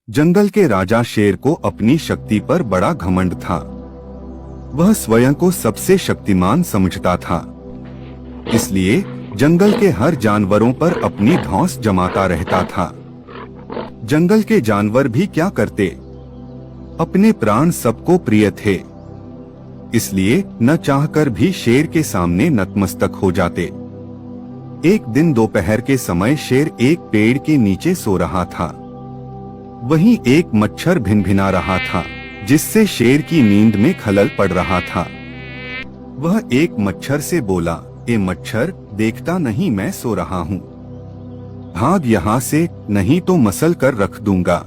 जंगल के राजा शेर को अपनी शक्ति पर बड़ा घमंड था। वह स्वयं को सबसे शक्तिमान समझता था, इसलिए जंगल के हर जानवरों पर अपनी धौंस जमाता रहता था। जंगल के जानवर भी क्या करते, अपने प्राण सबको प्रिय थे, इसलिए न चाहकर भी शेर के सामने नतमस्तक हो जाते। एक दिन दोपहर के समय शेर एक पेड़ के नीचे सो रहा था। वहीं एक मच्छर भिनभिना रहा था, जिससे शेर की नींद में खलल पड़ रहा था। वह एक मच्छर से बोला, ए मच्छर, देखता नहीं मैं सो रहा हूँ, भाग यहाँ से, नहीं तो मसल कर रख दूंगा।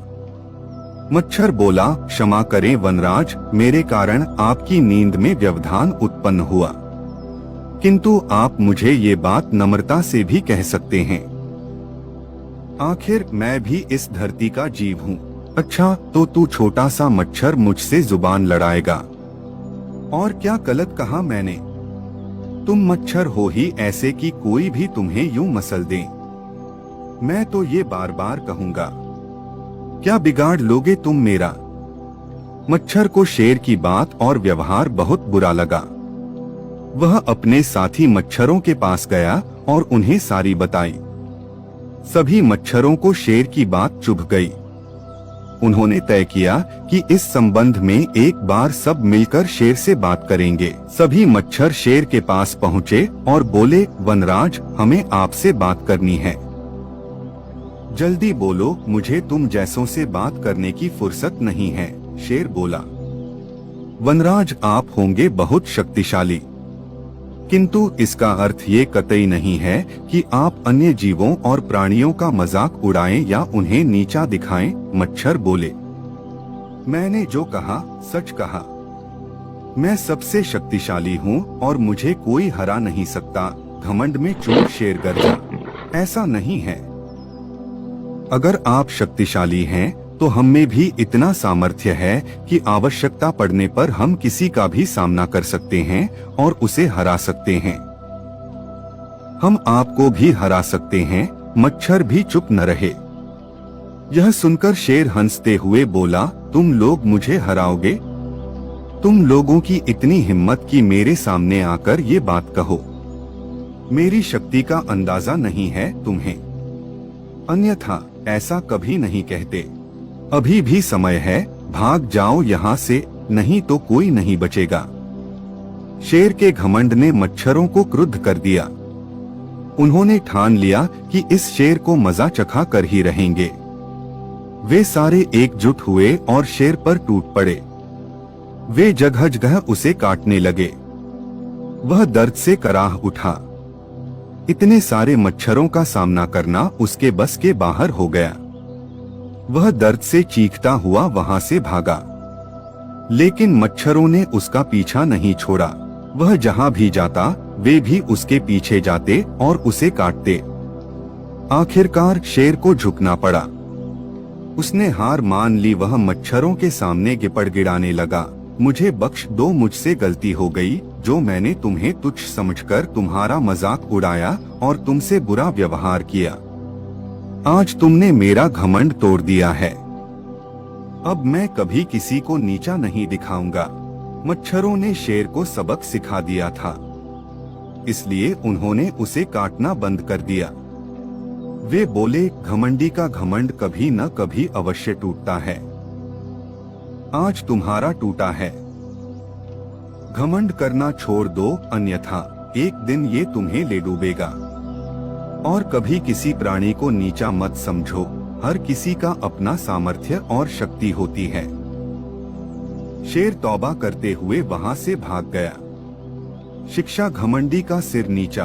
मच्छर बोला, क्षमा करें वनराज, मेरे कारण आपकी नींद में व्यवधान उत्पन्न हुआ, किंतु आप मुझे ये बात नम्रता से भी कह सकते हैं। आखिर मैं भी इस धरती का जीव हूँ। अच्छा, तो तू छोटा सा मच्छर मुझसे जुबान लड़ाएगा? और क्या गलत कहा मैंने? तुम मच्छर हो ही ऐसे कि कोई भी तुम्हें यूं मसल दे। मैं तो ये बार बार कहूंगा, क्या बिगाड़ लोगे तुम मेरा? मच्छर को शेर की बात और व्यवहार बहुत बुरा लगा। वह अपने साथी मच्छरों के पास गया और उन्हें सारी बताई। सभी मच्छरों को शेर की बात चुभ गई। उन्होंने तय किया कि इस संबंध में एक बार सब मिलकर शेर से बात करेंगे। सभी मच्छर शेर के पास पहुँचे और बोले, वनराज, हमें आपसे बात करनी है, जल्दी बोलो, मुझे तुम जैसों से बात करने की फुर्सत नहीं है। शेर बोला, वनराज, आप होंगे बहुत शक्तिशाली, किंतु इसका अर्थ ये कतई नहीं है कि आप अन्य जीवों और प्राणियों का मजाक उड़ाएं या उन्हें नीचा दिखाएं। मच्छर बोले, मैंने जो कहा सच कहा। मैं सबसे शक्तिशाली हूँ और मुझे कोई हरा नहीं सकता। घमंड में चूर शेर गरजा, ऐसा नहीं है। अगर आप शक्तिशाली हैं, तो हम में भी इतना सामर्थ्य है कि आवश्यकता पड़ने पर हम किसी का भी सामना कर सकते हैं और उसे हरा सकते हैं। हम आपको भी हरा सकते हैं। मच्छर भी चुप न रहे। यह सुनकर शेर हंसते हुए बोला, तुम लोग मुझे हराओगे? तुम लोगों की इतनी हिम्मत कि मेरे सामने आकर ये बात कहो। मेरी शक्ति का अंदाजा नहीं है तुम्हें, अन्यथा ऐसा कभी नहीं कहते। अभी भी समय है, भाग जाओ यहाँ से, नहीं तो कोई नहीं बचेगा। शेर के घमंड ने मच्छरों को क्रुद्ध कर दिया। उन्होंने ठान लिया कि इस शेर को मजा चखा कर ही रहेंगे। वे सारे एकजुट हुए और शेर पर टूट पड़े। वे जगह जगह उसे काटने लगे। वह दर्द से कराह उठा। इतने सारे मच्छरों का सामना करना उसके बस के बाहर हो गया। वह दर्द से चीखता हुआ वहां से भागा, लेकिन मच्छरों ने उसका पीछा नहीं छोड़ा। वह जहां भी जाता, वे भी उसके पीछे जाते और उसे काटते। आखिरकार शेर को झुकना पड़ा। उसने हार मान ली। वह मच्छरों के सामने गिपड़ गिड़ाने लगा, मुझे बख्श दो, मुझसे गलती हो गई, जो मैंने तुम्हें तुच्छ समझकर तुम्हारा मजाक उड़ाया और तुमसे बुरा व्यवहार किया। आज तुमने मेरा घमंड तोड़ दिया है। अब मैं कभी किसी को नीचा नहीं दिखाऊंगा। मच्छरों ने शेर को सबक सिखा दिया था, इसलिए उन्होंने उसे काटना बंद कर दिया। वे बोले, घमंडी का घमंड कभी न कभी अवश्य टूटता है। आज तुम्हारा टूटा है। घमंड करना छोड़ दो, अन्यथा एक दिन ये तुम्हें ले डूबेगा। और कभी किसी प्राणी को नीचा मत समझो। हर किसी का अपना सामर्थ्य और शक्ति होती है। शेर तौबा करते हुए वहां से भाग गया। शिक्षा घमंडी का सिर नीचा।